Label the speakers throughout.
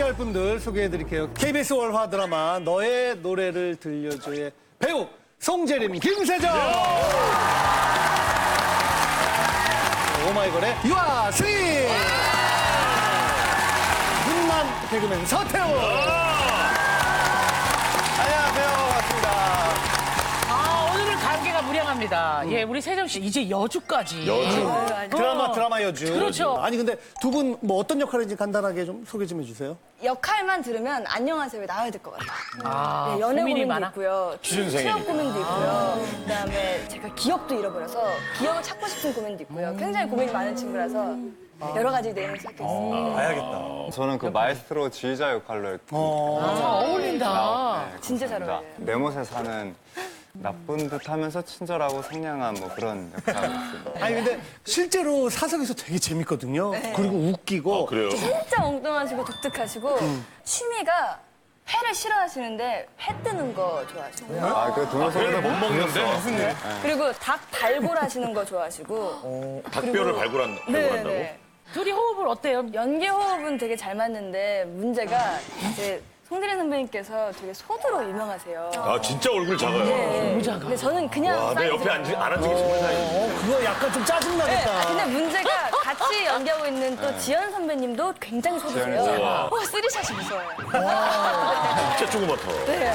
Speaker 1: 소개할 분들 소개해드릴게요. KBS 월화 드라마 너의 노래를 들려줘의 배우 송재림, 김세정. 오마이걸의 유아승희. 훈남 개그맨 서태웅. 안녕하세요. 반갑습니다.
Speaker 2: 오늘은 가게가 무량합니다. 예, 우리 세정 씨 이제 여주까지.
Speaker 1: 드라마 여주.
Speaker 2: 그렇죠.
Speaker 1: 아니 근데 두 분 뭐 어떤 역할인지 간단하게 좀 소개 좀 해주세요.
Speaker 3: 역할만 들으면 안녕하세요에 나와야 될 것 같아요. 네, 연애
Speaker 2: 고민이
Speaker 3: 고민도
Speaker 2: 많아?
Speaker 3: 있고요. 취업 고민도 있고요. 그다음에 제가 기억도 잃어버려서 기억을 찾고 싶은 고민도 있고요. 굉장히 고민이 많은 친구라서 여러 가지 내용을 섞여 있습니다.
Speaker 1: 봐야겠다.
Speaker 4: 저는 그 마에스트로 지휘자 역할로 했고
Speaker 2: 어울린다.
Speaker 3: 진짜 잘 어울려요.
Speaker 4: 내 못에 사는 나쁜 듯하면서 친절하고 상냥한 뭐 그런 역할을 했어요.
Speaker 1: 아니 근데 실제로 사석에서 되게 재밌거든요. 그리고 웃기고.
Speaker 5: 그래요?
Speaker 3: 진짜 엉뚱하시고 독특하시고 취미가 회를 싫어하시는데 회 뜨는 거 좋아하시고요.
Speaker 4: 아, 그 동영상에서 못 먹는데?
Speaker 3: 그리고 닭 발골하시는 거 좋아하시고.
Speaker 5: 닭뼈를 발굴한다고?
Speaker 2: 둘이 호흡을 어때요?
Speaker 3: 연기 호흡은 되게 잘 맞는데 문제가 이제 송대리 선배님께서 되게 소두로 유명하세요.
Speaker 5: 아, 진짜 얼굴 작아요.
Speaker 3: 네. 근데 저는 그냥
Speaker 5: 와, 내 옆에 안 앉은 게 정말 다행이네.
Speaker 1: 그거 약간 좀 짜증나겠다.
Speaker 3: 근데 문제가 같이 연기하고 있는 또 지연 선배님도 굉장히 소두세요. 쓰리샷이 무서워요.
Speaker 5: 진짜 조그맣다.
Speaker 3: 네.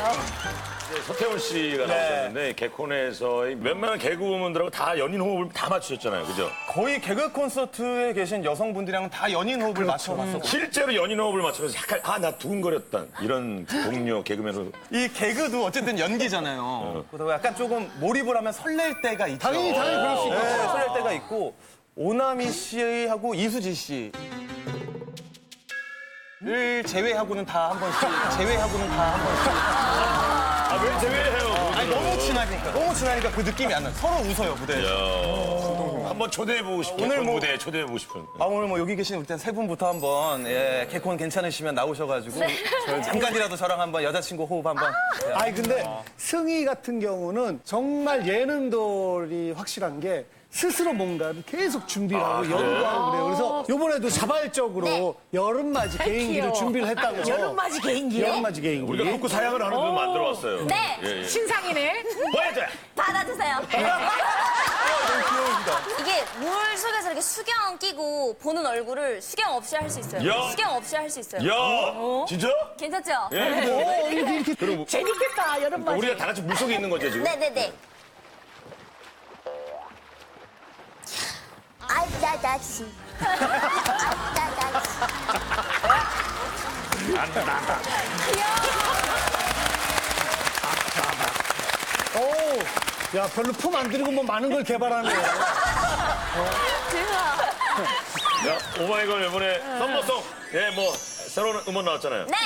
Speaker 5: 서태훈 씨가 나오셨는데 개콘에서 웬만한 개그우먼들하고 다 연인 호흡을 다 맞추셨잖아요. 그죠?
Speaker 6: 거의 개그 콘서트에 계신 여성분들이랑 다 연인 호흡을 맞춰봤었고
Speaker 5: 실제로 연인 호흡을 맞추면서 약간 나 두근거렸다 이런 동료 개그맨으로
Speaker 6: 이 개그도 어쨌든 연기잖아요. 그러다 약간 조금 몰입을 하면 설렐 때가 있죠.
Speaker 1: 당연히 그럴 수 있죠.
Speaker 6: 네, 설렐 때가 있고 오나미 씨하고 이수지 씨. 를 제외하고는 다 한 번씩.
Speaker 5: 아, 왜 제외해요?
Speaker 6: 아니 너무 친하니까 그 느낌이 안 나. 서로 웃어요 무대에서.
Speaker 5: 한번 초대해보고 싶은
Speaker 6: 오늘
Speaker 5: 개콘
Speaker 6: 뭐-
Speaker 5: 무대에 초대해보고 싶은.
Speaker 6: 오늘 뭐 여기 계신 일단 세 분부터 한번 개콘 괜찮으시면 나오셔가지고 잠깐이라도 저랑 한번 여자친구 호흡 한번.
Speaker 1: 아니 근데 승희 같은 경우는 정말 예능돌이 확실한 게 스스로 뭔가를 계속 준비를 하고 연구하고 그래요. 그래서 이번에도 자발적으로 여름맞이 개인기를
Speaker 2: 귀여워.
Speaker 1: 준비를 했다고.
Speaker 2: 여름맞이 개인기요?
Speaker 1: 여름맞이 개인기.
Speaker 5: 우리가 덕구 사양을 하는 거 만들어 왔어요.
Speaker 7: 네.
Speaker 5: 예, 예.
Speaker 2: 신상이네.
Speaker 5: 보여줘요.
Speaker 7: 받아주세요. 이게 물 속에서 이렇게 수경 끼고 보는 얼굴을 수경 없이 할 수 있어요.
Speaker 5: 야.
Speaker 7: 수경 없이 할 수 있어요.
Speaker 5: 야, 진짜?
Speaker 7: 괜찮죠?
Speaker 5: 예. 그리고
Speaker 2: 재밌겠다, 여름맞이.
Speaker 5: 우리가 다 같이 물속에 있는 거죠 지금?
Speaker 7: 네네네. 아따다치. 아따다치.
Speaker 1: 야 별로 품 안 들이고 뭐 많은 걸 개발하네.
Speaker 5: 야, 오마이걸 이번에 썸머송 예, 뭐 새로운 음원 나왔잖아요.
Speaker 7: 네.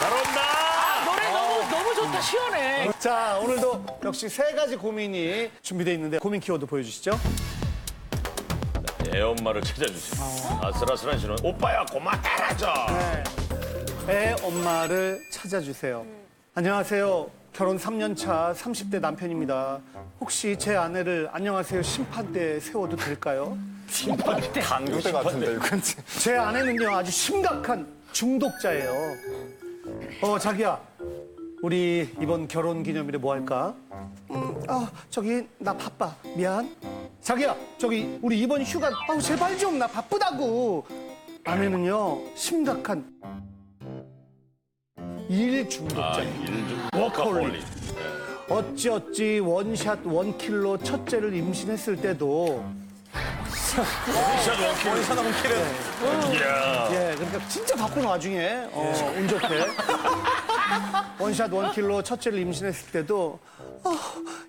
Speaker 5: 잘한다.
Speaker 2: 노래 너무 좋다, 시원해.
Speaker 1: 자 오늘도 역시 세 가지 고민이 준비되어 있는데 고민 키워드 보여주시죠.
Speaker 5: 애 엄마를 찾아주세요. 아슬아슬한 신혼. 오빠야 고마해라죠.
Speaker 1: 애 엄마를 찾아주세요. 안녕하세요. 결혼 3년 차 30대 남편입니다. 혹시 제 아내를 안녕하세요 심판대에 세워도 될까요?
Speaker 4: 강도대 같은데, 이건.
Speaker 1: 제 아내는요 아주 심각한 중독자예요. 자기야 우리 이번 결혼 기념일에 뭐 할까? 저기 나 바빠 미안. 자기야 저기 우리 이번 휴가 제발 좀 나 바쁘다고. 아내는요 심각한 일 중독자예요.
Speaker 5: 워커홀릭.
Speaker 1: 어찌어찌 원샷 원킬로 첫째를 임신했을 때도
Speaker 5: 원샷 원킬은. 이야.
Speaker 1: 예, 그러니까 진짜 바쁜 와중에 운 좋게 원샷 원킬로 첫째를 임신했을 때도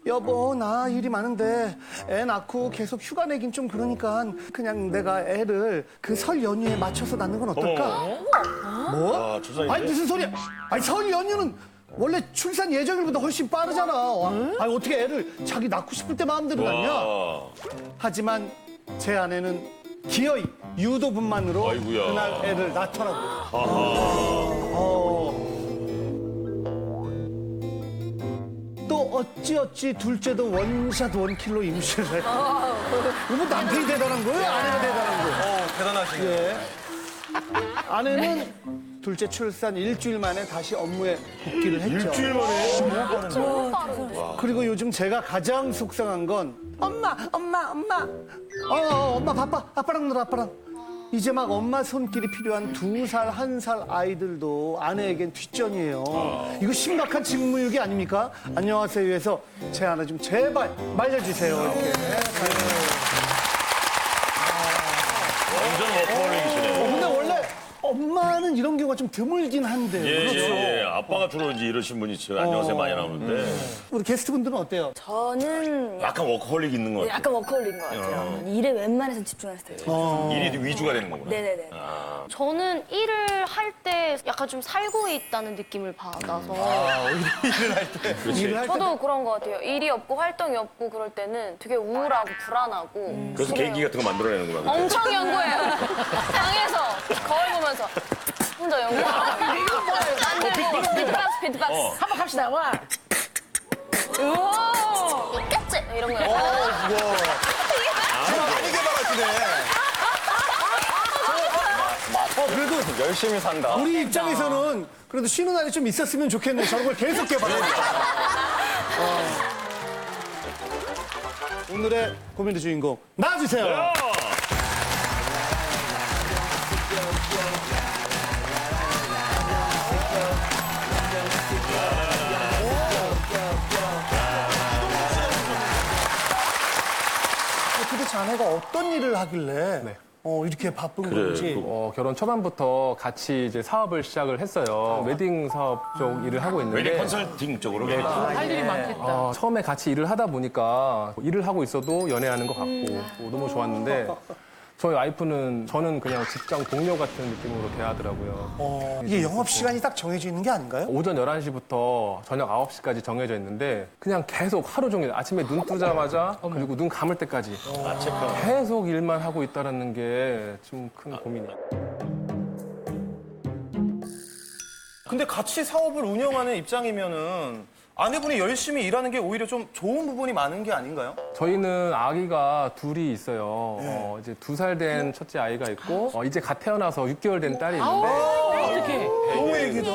Speaker 1: 여보 나 일이 많은데 애 낳고 계속 휴가 내긴 좀 그러니까 그냥 내가 애를 그 설 연휴에 맞춰서 낳는 건 어떨까? 뭐?
Speaker 5: 아, 조상인데?
Speaker 1: 아니 무슨 소리야? 아니 설 연휴는 원래 출산 예정일보다 훨씬 빠르잖아. 아니, 어떻게 애를 자기 낳고 싶을 때 마음대로 낳냐?
Speaker 5: 와.
Speaker 1: 하지만 제 아내는 기어이 유도분만으로
Speaker 5: 아이고야.
Speaker 1: 그날 애를 낳더라고요. 또 어찌어찌 둘째도 원샷 원킬로 임신을 해. 이거 남편이 대단한 거예요? 아내가 대단한 거예요?
Speaker 6: 대단하시네요.
Speaker 1: 예. 아내는 둘째 출산 일주일 만에 다시 업무에 복귀를 했죠.
Speaker 5: 일주일 만에.
Speaker 1: 그리고 요즘 제가 가장 속상한 건 엄마. 엄마 바빠. 아빠랑 놀아, 아빠랑. 이제 막 엄마 손길이 필요한 2살, 1살 아이들도 아내에겐 뒷전이에요. 이거 심각한 직무유기 아닙니까? 안녕하세요에서 제 아내 좀 제발 말려주세요. 이렇게.
Speaker 5: 완전 워커홀릭이시네.
Speaker 1: 근데 원래 엄마는 이런 경우가 좀 드물긴 한데.
Speaker 5: 예. 아빠가 주로 이제 이러신 분이 있어요. 안녕하세요 많이 나오는데.
Speaker 1: 우리 게스트분들은 어때요?
Speaker 3: 저는
Speaker 5: 약간 워커홀릭 있는 것 같아요.
Speaker 3: 약간 워커홀인 것 같아요. 일에 웬만해서 집중하는 스타일이에요.
Speaker 5: 일이 위주가 되는 거구나.
Speaker 3: 네네네.
Speaker 8: 저는 일을 할 때 약간 좀 살고 있다는 느낌을 받아서
Speaker 5: 그렇지.
Speaker 1: 일을 할 때.
Speaker 8: 저도 그런 것 같아요. 일이 없고 활동이 없고 그럴 때는 되게 우울하고 불안하고
Speaker 5: 그래서 개인기 같은 거 만들어내는구나.
Speaker 8: 엄청 연구해요. 방에서 거울 보면서 혼자 연구하고
Speaker 2: 이거 뭐예요?
Speaker 8: 만들고 비트박스
Speaker 2: 한번 갑시다. 와.
Speaker 8: 우와 있겠지 이런 거요.
Speaker 6: 많이 개발하시네.
Speaker 1: 그래도
Speaker 4: 열심히 산다.
Speaker 1: 우리 입장에서는 그래도 쉬는 날이 좀 있었으면 좋겠네. 저런 걸 계속 개발하니까. 오늘의 고민의 주인공 나와주세요. 도대체 아내가 어떤 일을 하길래 이렇게 바쁜 건지.
Speaker 9: 결혼 초반부터 같이 이제 사업을 시작을 했어요. 웨딩 사업 쪽 일을 하고 있는데
Speaker 5: 웨딩 컨설팅 쪽으로.
Speaker 2: 할 일이 많겠다.
Speaker 9: 처음에 같이 일을 하다 보니까 일을 하고 있어도 연애하는 것 같고 너무 좋았는데 저희 와이프는 저는 그냥 직장 동료 같은 느낌으로 대하더라고요.
Speaker 1: 이게 영업시간이 딱 정해져 있는 게 아닌가요?
Speaker 9: 오전 11시부터 저녁 9시까지 정해져 있는데 그냥 계속 하루 종일 아침에 눈 뜨자마자 그리고 눈 감을 때까지 계속 일만 하고 있다는 게 좀 큰 고민이에요.
Speaker 6: 근데 같이 사업을 운영하는 입장이면은 아내분이 열심히 일하는 게 오히려 좀 좋은 부분이 많은 게 아닌가요?
Speaker 9: 저희는 아기가 둘이 있어요. 이제 2살 된 첫째 아이가 있고 이제 갓 태어나서 6개월 된 딸이 있는데
Speaker 2: 어떻게?
Speaker 1: 너무 얘기다.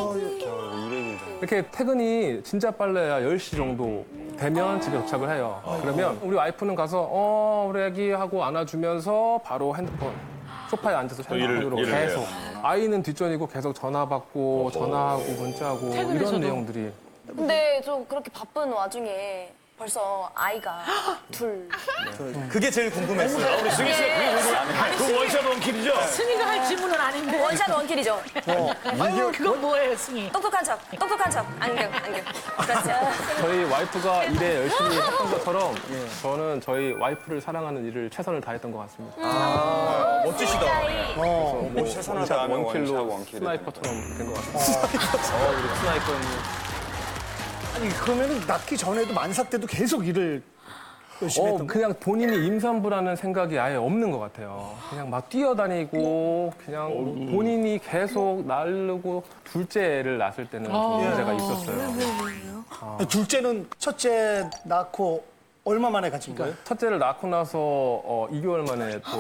Speaker 9: 이렇게 퇴근이 진짜 빨라야 10시 정도 되면 집에 도착을 해요. 그러면 우리 와이프는 가서 우리 애기 하고 안아주면서 바로 핸드폰 소파에 앉아서 핸드폰으로
Speaker 5: 일을
Speaker 9: 계속 아이는 뒷전이고 계속 전화 받고 전화하고 문자하고
Speaker 2: 퇴근해서도?
Speaker 9: 이런 내용들이
Speaker 8: 근데 저 그렇게 바쁜 와중에 벌써 아이가 둘.
Speaker 6: 그게 제일 궁금했어요.
Speaker 5: 우리 승희 씨, 그 원샷 원킬이죠?
Speaker 2: 승희가 할 질문은 아닌데.
Speaker 3: 원샷 원킬이죠.
Speaker 2: 그건 뭐예요, 승희?
Speaker 3: 똑똑한 척. 안경. 그렇죠.
Speaker 9: 저희 와이프가 일에 열심히 했던 것처럼 저는 저희 와이프를 사랑하는 일을 최선을 다했던 것 같습니다.
Speaker 6: 멋지시다.
Speaker 4: 최선을
Speaker 9: 원샷
Speaker 4: 다하면
Speaker 9: 원킬로
Speaker 4: 원샷 원킬이
Speaker 9: 스나이퍼처럼 된 것 같습니다. 우리 스나이퍼님.
Speaker 1: 아니 그러면은 낳기 전에도 만삭 때도 계속 일을 열심히 했던 거예요?
Speaker 9: 그냥 본인이 임산부라는 생각이 아예 없는 것 같아요. 그냥 막 뛰어다니고 그냥 본인이 계속 날르고 둘째 애를 낳았을 때는 좀 문제가 있었어요.
Speaker 1: 둘째는 첫째 낳고 얼마 만에 가진 거예요?
Speaker 9: 첫째를 낳고 나서 2개월 만에 또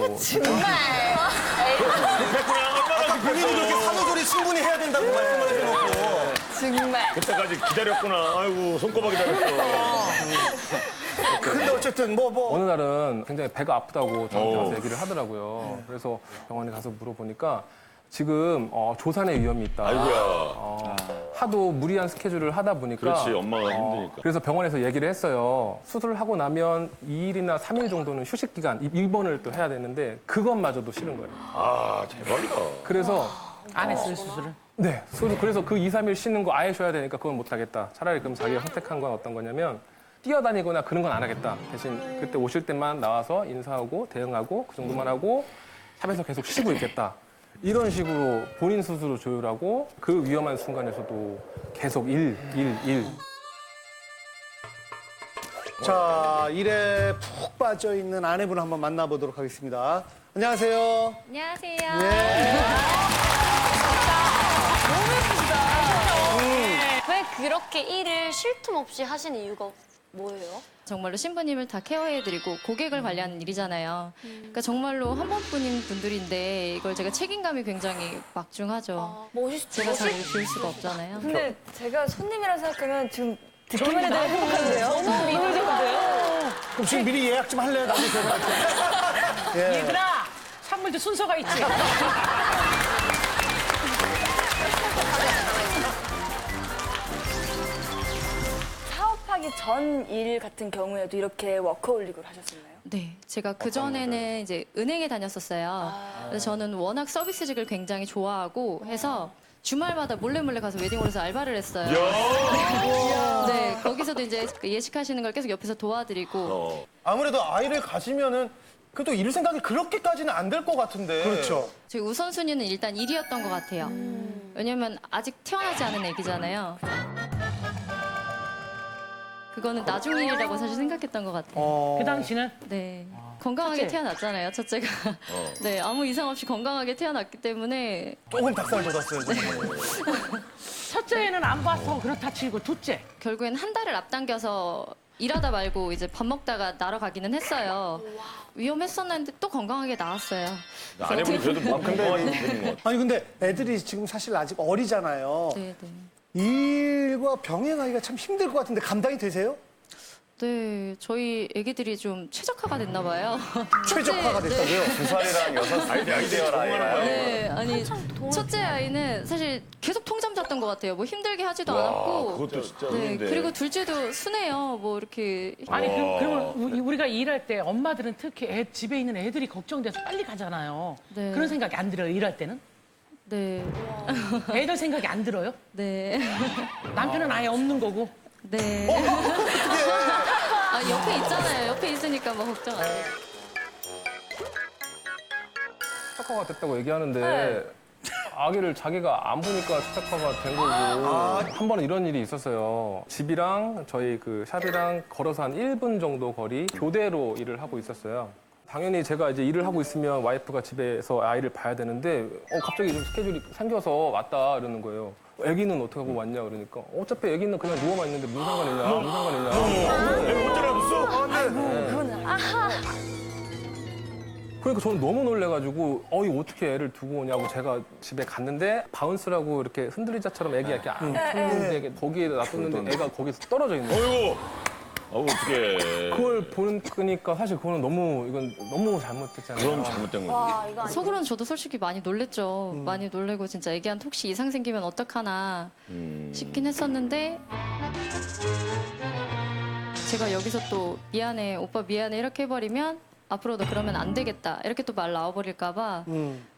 Speaker 6: 본인이 그렇게 산후조리 충분히 해야 된다고 말씀을 해놓고.
Speaker 3: 정말.
Speaker 5: 그때까지 기다렸구나. 아이고, 손꼽아 기다렸어.
Speaker 1: 근데 어쨌든
Speaker 9: 어느 날은 굉장히 배가 아프다고 저한테 와서 얘기를 하더라고요. 그래서 병원에 가서 물어보니까 지금 조산의 위험이 있다.
Speaker 5: 아이고야.
Speaker 9: 하도 무리한 스케줄을 하다 보니까
Speaker 5: 그렇지, 엄마가 힘드니까.
Speaker 9: 그래서 병원에서 얘기를 했어요. 수술을 하고 나면 2일이나 3일 정도는 휴식 기간 입원을 또 해야 되는데 그것마저도 싫은 거예요.
Speaker 5: 아, 대박이다.
Speaker 9: 그래서
Speaker 2: 안 했어요, 수술을?
Speaker 9: 네, 그래서 그 2, 3일 쉬는 거 아예 쉬어야 되니까 그건 못 하겠다. 차라리 그럼 자기가 선택한 건 어떤 거냐면 뛰어다니거나 그런 건 안 하겠다. 대신 그때 오실 때만 나와서 인사하고 대응하고 그 정도만 하고 샵에서 계속 쉬고 있겠다. 이런 식으로 본인 스스로 조율하고 그 위험한 순간에서도 계속 일.
Speaker 1: 자, 일에 푹 빠져 있는 아내분 한번 만나보도록 하겠습니다. 안녕하세요.
Speaker 7: 안녕하세요.
Speaker 8: 왜 그렇게 일을 쉴 틈 없이 하시는 이유가 뭐예요?
Speaker 10: 정말로 신부님을 다 케어해드리고 고객을 관리하는 일이잖아요. 그러니까 정말로 한 번뿐인 분들인데 이걸 제가 책임감이 굉장히 막중하죠. 제가 잘 비울 수가 없잖아요.
Speaker 3: 근데 제가 손님이라 생각하면 지금 듣기만 해도 행복한데요? 너무 미니적인데요?
Speaker 1: 그럼 지금 미리 예약 좀 할래요? 나도 저한테. 예.
Speaker 2: 얘들아, 선물도 순서가 있지.
Speaker 3: 사업하기 전 일 같은 경우에도 이렇게 워커홀릭을 하셨었나요?
Speaker 10: 네, 제가 그전에는 이제 은행에 다녔었어요. 그래서 저는 워낙 서비스직을 굉장히 좋아하고 해서 주말마다 몰래 가서 웨딩홀에서 알바를 했어요. 네, 거기서도 이제 예식하시는 걸 계속 옆에서 도와드리고
Speaker 6: 아무래도 아이를 가지면은 그래도 일 생각이 그렇게까지는 안 될 것 같은데.
Speaker 1: 그렇죠.
Speaker 10: 저희 우선순위는 일단 일이었던 것 같아요. 왜냐면 아직 태어나지 않은 애기잖아요. 그거는 나중 일이라고 사실 생각했던 것 같아요.
Speaker 2: 그 당시는
Speaker 10: 네. 건강하게
Speaker 2: 첫째.
Speaker 10: 태어났잖아요, 첫째가. 네, 아무 이상 없이 건강하게 태어났기 때문에.
Speaker 6: 조금 닭살 돋았어요, 지금.
Speaker 2: 첫째는 안 봐서 그렇다 치고 둘째.
Speaker 10: 결국엔 한 달을 앞당겨서 일하다 말고 이제 밥 먹다가 날아 가기는 했어요. 위험했었는데 또 건강하게 나왔어요.
Speaker 5: 아내분이 그래도 뭐 건강하신 분인 것 같아요.
Speaker 1: 아니, 근데 애들이 지금 사실 아직 어리잖아요.
Speaker 10: 네, 네.
Speaker 1: 일과 병행하기가 참 힘들 것 같은데 감당이 되세요?
Speaker 10: 네, 저희 애기들이 좀 최적화가 됐나 봐요.
Speaker 1: 최적화가 됐다고요?
Speaker 4: 2살이랑 6살
Speaker 5: 아이들
Speaker 4: 아이라요.
Speaker 10: 네, 아니 첫째 아이는 사실 계속 통잠 잤던 것 같아요. 뭐 힘들게 하지도 않았고.
Speaker 5: 그것도 진짜
Speaker 10: 네,
Speaker 5: 의미인데.
Speaker 10: 그리고 둘째도 순해요. 뭐 이렇게.
Speaker 2: 아니, 그러면 우리가 일할 때 엄마들은 특히 집에 있는 애들이 걱정돼서 빨리 가잖아요.
Speaker 10: 네.
Speaker 2: 그런 생각이 안 들어요, 일할 때는?
Speaker 10: 네,
Speaker 2: 애들 생각이 안 들어요?
Speaker 10: 네,
Speaker 2: 남편은 아예 없는 거고.
Speaker 10: 네. 아, 옆에 있잖아요. 옆에 있으니까 뭐 걱정 안 해요.
Speaker 9: 최적화가 됐다고 얘기하는데 아기를 자기가 안 보니까 최적화가 된 거고 한 번은 이런 일이 있었어요. 집이랑 저희 그 샵이랑 걸어서 한 1분 정도 거리 교대로 일을 하고 있었어요. 당연히 제가 이제 일을 하고 있으면 와이프가 집에서 아이를 봐야 되는데 갑자기 좀 스케줄이 생겨서 왔다 이러는 거예요. 애기는 어떻게 하고 왔냐 그러니까 어차피 애기는 그냥 누워만 있는데 무슨 상관이냐 무슨 상관이냐.
Speaker 5: 혼자 놔뒀어?
Speaker 9: 그러니까 저는 너무 놀래가지고 이거 어떻게 애를 두고 오냐고 제가 집에 갔는데 바운스라고 이렇게 흔들리자처럼 애기 이렇게 안 푸는데 거기에 놔뒀는데 애가 거기서 떨어져 있는 거예요.
Speaker 5: 어이구. 어떡해.
Speaker 9: 그걸 보니까 사실 그거는 이건 너무 잘못됐잖아요.
Speaker 5: 그럼 잘못된 거지.
Speaker 10: 속으로는 저도 솔직히 많이 놀랬죠. 많이 놀래고 진짜 애기한테 혹시 이상 생기면 어떡하나 싶긴 했었는데 제가 여기서 또 미안해, 오빠 미안해 이렇게 해버리면 앞으로 너 그러면 안 되겠다 이렇게 또 말 나와버릴까 봐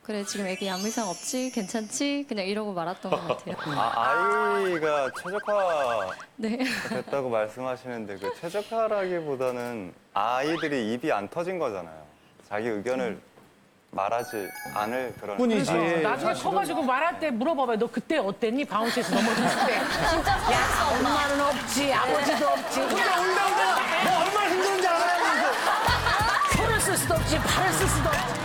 Speaker 10: 그래 지금 애기 아무 이상 없지? 괜찮지? 그냥 이러고 말았던 것 같아요.
Speaker 4: 아이가 최적화
Speaker 10: 네.
Speaker 4: 됐다고 말씀하시는데 그 최적화라기보다는 아이들이 입이 안 터진 거잖아요. 자기 의견을 말하지 않을 그런
Speaker 1: 뿐이지.
Speaker 2: 나중에 커가지고 말할 때 물어봐봐요. 너 그때 어땠니? 바운스에서 넘어졌을 때. 진짜 야, 엄마는 없지, 아버지도 없지.
Speaker 1: 운다. 너 얼마나 힘든지 알아요?
Speaker 2: 손을 쓸 수도 없지, 발을 쓸 수도 없지.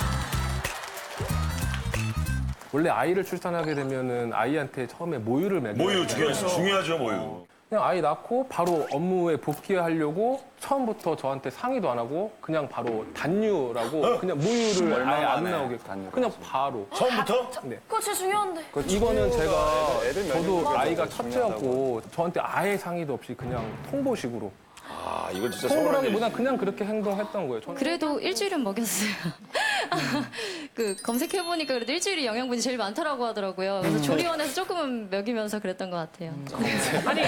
Speaker 9: 원래 아이를 출산하게 되면은 아이한테 처음에 모유를 먹여요.
Speaker 5: 모유 중요하죠, 모유.
Speaker 9: 그냥 아이 낳고 바로 업무에 복귀하려고 처음부터 저한테 상의도 안 하고 그냥 바로 단유라고 그냥 모유를
Speaker 4: 얼마
Speaker 9: 아예 안
Speaker 4: 만에
Speaker 9: 나오게
Speaker 4: 단유를
Speaker 9: 그냥
Speaker 4: 하지?
Speaker 9: 바로.
Speaker 5: 처음부터?
Speaker 3: 그거 진짜 중요한데.
Speaker 9: 이거는 제가
Speaker 4: 애들 먹이는
Speaker 9: 저도
Speaker 4: 게
Speaker 9: 아이가
Speaker 4: 진짜
Speaker 9: 첫째였고 저한테 아예 상의도 없이 그냥 통보식으로
Speaker 5: 아, 이건 진짜 서운한
Speaker 9: 통보라기보다
Speaker 5: 일이지.
Speaker 9: 그냥 그렇게 행동했던 거예요. 저는
Speaker 10: 그래도 일주일은 먹였어요. 그 검색해보니까 그래도 일주일이 영양분이 제일 많다라고 하더라고요. 그래서 조리원에서 조금은 먹이면서 그랬던 것 같아요.
Speaker 2: 아니,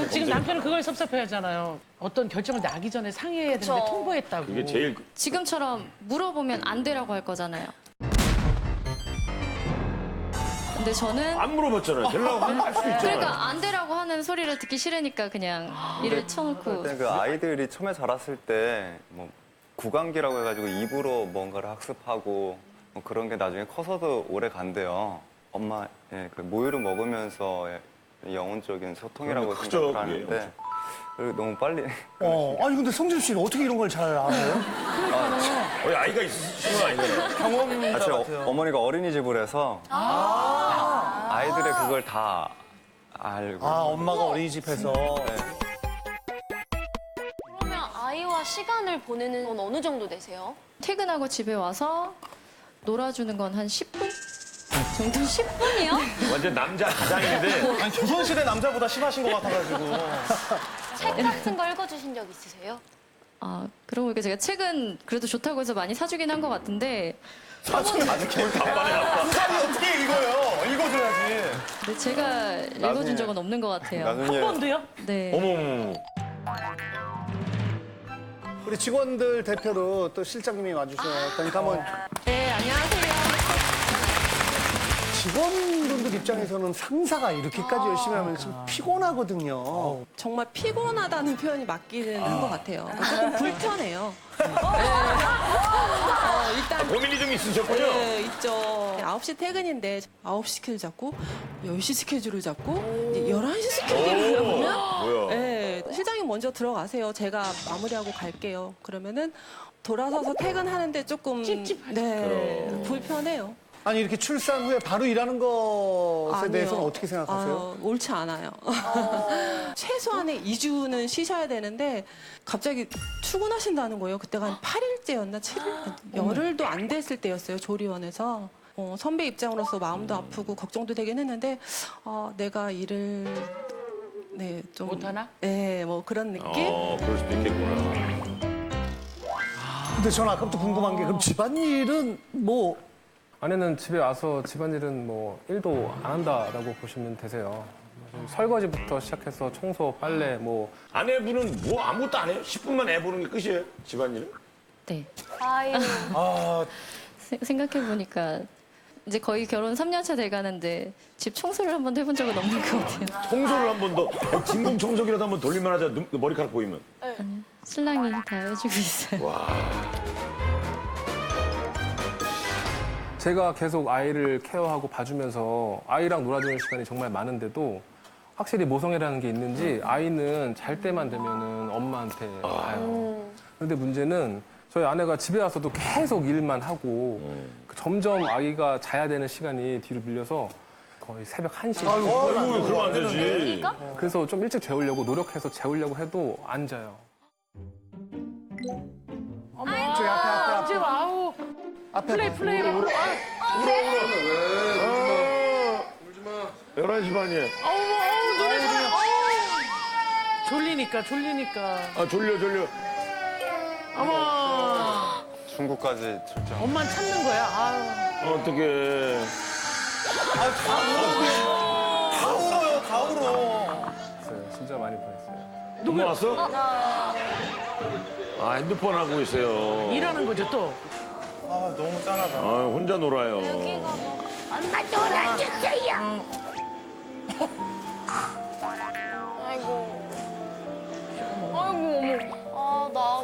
Speaker 2: 지금 남편은 그걸 섭섭해하잖아요. 어떤 결정을 나기 전에 상의해야 되는데 통보했다고.
Speaker 5: 그게 제일
Speaker 10: 지금처럼 물어보면 안 되라고 할 거잖아요. 근데 저는
Speaker 5: 안 물어봤잖아요. 되려고 하면 할 수 있잖아요.
Speaker 10: 그러니까 안 되라고 하는 소리를 듣기 싫으니까 그냥 일을 쳐놓고
Speaker 4: 그때 그 아이들이 처음에 자랐을 때 뭐 구강기라고 해가지고 입으로 뭔가를 학습하고 그런 게 나중에 커서도 오래 간대요. 엄마, 예, 그 모유를 먹으면서의 영혼적인 소통이라고
Speaker 5: 그러면 크죠,
Speaker 4: 생각을 하는데 그리고 너무 빨리.
Speaker 1: 아니 근데 성진 씨는 어떻게 이런 걸 잘 알아요?
Speaker 5: 아이가 있으신 건 아니잖아요.
Speaker 6: 경험자
Speaker 4: 제
Speaker 6: 같아요.
Speaker 4: 어머니가 어린이집을 해서 아이들의 그걸 다 알고.
Speaker 1: 엄마가 어린이집에서.
Speaker 4: 네.
Speaker 8: 그러면 아이와 시간을 보내는 건 어느 정도 되세요?
Speaker 10: 퇴근하고 집에 와서 놀아주는 건 한 10분 정도? 10분이요?
Speaker 5: 완전 남자 가장인데
Speaker 6: 아니, 조선시대 남자보다 심하신 것 같아가지고.
Speaker 8: 책 같은 거 읽어주신 적 있으세요?
Speaker 10: 아, 그러고 보니까 제가 책은 그래도 좋다고 해서 많이 사주긴 한 것 같은데
Speaker 5: 아주 반반에 아빠.
Speaker 6: 부산이 어떻게 읽어요? 읽어줘야지.
Speaker 10: 근데 제가 읽어준 적은 없는 것 같아요.
Speaker 4: 나중에
Speaker 2: 한 번도요?
Speaker 10: 네.
Speaker 5: 어머머.
Speaker 1: 우리 직원들 대표로 또 실장님이 와주셨다니까 한번.
Speaker 8: 네, 안녕하세요.
Speaker 1: 직원분들 입장에서는 상사가 이렇게까지 열심히 하면 좀 피곤하거든요.
Speaker 11: 정말 피곤하다는 표현이 맞기는 한 것 같아요. 조금 불편해요. 일단
Speaker 5: 고민이 좀 있으셨군요.
Speaker 11: 네, 있죠. 9시 퇴근인데 9시 스케줄 잡고 10시 스케줄을 잡고 이제 11시 스케줄을 잡으면
Speaker 5: 뭐야?
Speaker 11: 네, 실장님 먼저 들어가세요. 제가 마무리하고 갈게요. 그러면은 돌아서서 퇴근하는데 조금 네, 불편해요.
Speaker 1: 아니 이렇게 출산 후에 바로 일하는 것에
Speaker 11: 아니요.
Speaker 1: 대해서는 어떻게 생각하세요?
Speaker 11: 옳지 않아요. 최소한의 2주는 쉬셔야 되는데 갑자기 출근하신다는 거예요. 그때가 한 8일째였나 7일? 열흘도 안 됐을 때였어요. 조리원에서. 선배 입장으로서 마음도 아프고 걱정도 되긴 했는데 내가 일을 네, 좀
Speaker 2: 못하나?
Speaker 11: 네, 뭐 그런 느낌?
Speaker 5: 그럴 수도 있겠구나.
Speaker 1: 근데 전 아까부터 궁금한 게 그럼 집안일은 뭐
Speaker 9: 아내는 집에 와서 집안일은 뭐 1도 안 한다라고 보시면 되세요. 설거지부터 시작해서 청소, 빨래, 뭐
Speaker 5: 아내분은 뭐 아무것도 안 해요? 10분만 애 보는 게 끝이에요? 집안일은?
Speaker 10: 네.
Speaker 8: 아유.
Speaker 10: 생각해보니까 이제 거의 결혼 3년 차 돼가는데 집 청소를 한 번도 해본 적은 없는 것 같아요.
Speaker 5: 청소를 한 번 더, 진공 청소기라도 한 번 돌릴만 하자, 머리카락 보이면.
Speaker 10: 신랑이 다 해주고 있어요.
Speaker 9: 제가 계속 아이를 케어하고 봐주면서 아이랑 놀아주는 시간이 정말 많은데도 확실히 모성애라는 게 있는지 아이는 잘 때만 되면은 엄마한테 가요. 그런데 문제는 저희 아내가 집에 와서도 계속 일만 하고 점점 아이가 자야 되는 시간이 뒤로 밀려서 거의 새벽 1시.
Speaker 5: 아이고, 그러면 안 되지.
Speaker 9: 그래서 좀 일찍 재우려고 노력해서 재우려고 해도 안 자요.
Speaker 1: 저기 앞에
Speaker 2: 지금 아우.
Speaker 1: 앞에
Speaker 2: 플레이로.
Speaker 5: 11시 반이에요.
Speaker 2: 아우, 노래 잘해. 졸리니까.
Speaker 5: 졸려.
Speaker 2: 어머.
Speaker 4: 중국까지 출장.
Speaker 2: 엄만 참는 거야. 아유.
Speaker 5: 어떡해.
Speaker 6: 다 울어요, 다 울어.
Speaker 9: 진짜 많이 보냈어요.
Speaker 5: 누구 왔어? 핸드폰 하고 있어요.
Speaker 2: 일하는 거죠, 또.
Speaker 6: 너무 짠하다.
Speaker 5: 혼자 놀아요.
Speaker 8: 엄마 놀아주세요. 아이고.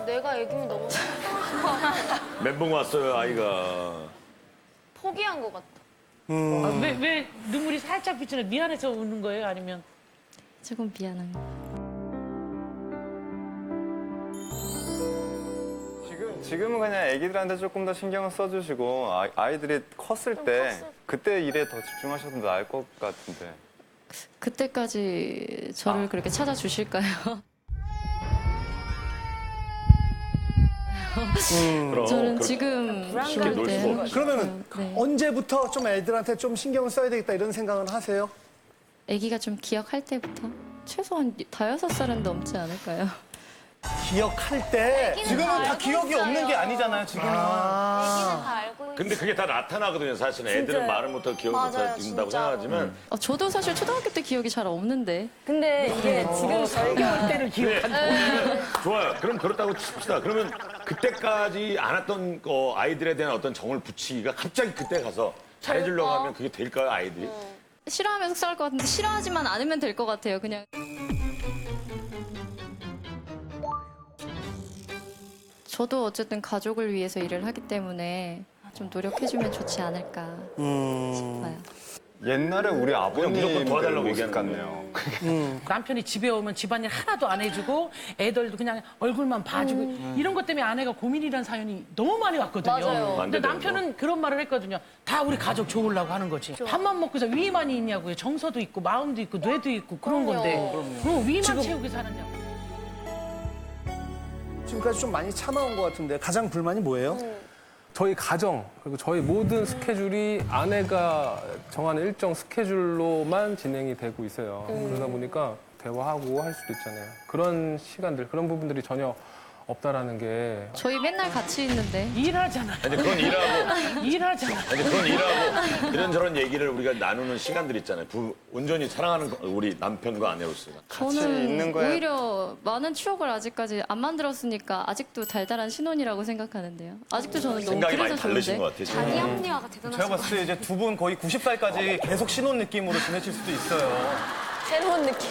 Speaker 8: 내가 애기면 너무
Speaker 5: 멘붕 왔어요, 아이가.
Speaker 8: 포기한 것 같아.
Speaker 2: 왜 눈물이 살짝 비치나 미안해서 우는 거예요? 아니면?
Speaker 10: 조금 미안한 거.
Speaker 4: 지금은 그냥 애기들한테 조금 더 신경을 써주시고 아이들이 컸을 때 그때 일에 더 집중하셔도 나을 것 같은데.
Speaker 10: 그때까지 저를 그렇게 찾아주실까요? 저는 지금
Speaker 5: 쉽게 놀 수가 없지.
Speaker 1: 그러면은
Speaker 10: 네.
Speaker 1: 언제부터 좀 애들한테 좀 신경을 써야 되겠다 이런 생각은 하세요?
Speaker 10: 아기가 좀 기억할 때부터 최소한 5살은 넘지 않을까요?
Speaker 1: 기억할 때
Speaker 6: 지금은 다 기억이 없는 게 아니잖아요, 지금은.
Speaker 8: 애기는 다 알고 있어.
Speaker 5: 근데 그게 다 나타나거든요, 사실은. 애들은
Speaker 3: 진짜요.
Speaker 5: 말을 못하고 기억을
Speaker 8: 맞아요,
Speaker 5: 못한다고
Speaker 8: 진짜로.
Speaker 5: 생각하지만.
Speaker 10: 저도 사실 초등학교 때 기억이 잘 없는데
Speaker 3: 근데 이게 지금 저희가
Speaker 2: 때를 기억한다.
Speaker 5: 좋아요. 그럼 그렇다고 칩시다. 그러면 그때까지 안 했던 아이들에 대한 어떤 정을 붙이기가 갑자기 그때 가서 잘해주려고 하면 그게 될까요, 아이들이?
Speaker 10: 싫어하면 속상할 것 같은데 싫어하지만 않으면 될 것 같아요. 그냥 저도 어쨌든 가족을 위해서 일을 하기 때문에 좀 노력해주면 좋지 않을까 싶어요.
Speaker 4: 옛날에 우리 아버님
Speaker 5: 무조건 도와달라고
Speaker 4: 모습
Speaker 5: 얘기하는
Speaker 4: 같네요.
Speaker 2: 남편이 집에 오면 집안일 하나도 안 해주고 애들도 그냥 얼굴만 봐주고 이런 것 때문에 아내가 고민이라는 사연이 너무 많이 왔거든요.
Speaker 7: 맞아요.
Speaker 2: 근데 남편은 그런 말을 했거든요. 다 우리 가족 좋으려고 하는 거지. 밥만 먹고서 위만이 있냐고요. 정서도 있고 마음도 있고 뇌도 있고 그런 건데 위만 채우게 살았냐고.
Speaker 1: 지금까지 좀 많이 참아온 것 같은데 가장 불만이 뭐예요?
Speaker 9: 저희 가정 그리고 저희 모든 스케줄이 아내가 정하는 일정 스케줄로만 진행이 되고 있어요. 그러다 보니까 대화하고 할 수도 있잖아요. 그런 시간들, 그런 부분들이 전혀 없다라는 게
Speaker 10: 저희 맨날 같이 있는데
Speaker 2: 일하잖아.
Speaker 5: 아니 그건 일하고
Speaker 2: 일하잖아.
Speaker 5: 아니 그건 일하고 이런저런 얘기를 우리가 나누는 시간들 있잖아요. 온전히 사랑하는 우리 남편과 아내로서.
Speaker 4: 같이
Speaker 10: 저는
Speaker 4: 있는 거에
Speaker 10: 오히려 많은 추억을 아직까지 안 만들었으니까 아직도 달달한 신혼이라고 생각하는데요. 아직도 저는 너무
Speaker 5: 생각이 많이
Speaker 10: 그래서
Speaker 5: 다르신
Speaker 10: 좋은데.
Speaker 5: 것 같아요.
Speaker 7: 자기 합리화가 대단하신
Speaker 6: 제가 봤을 때 이제 두 분 거의 90살까지 계속 신혼 느낌으로 지내실 수도 있어요.
Speaker 3: 새로운 느낌.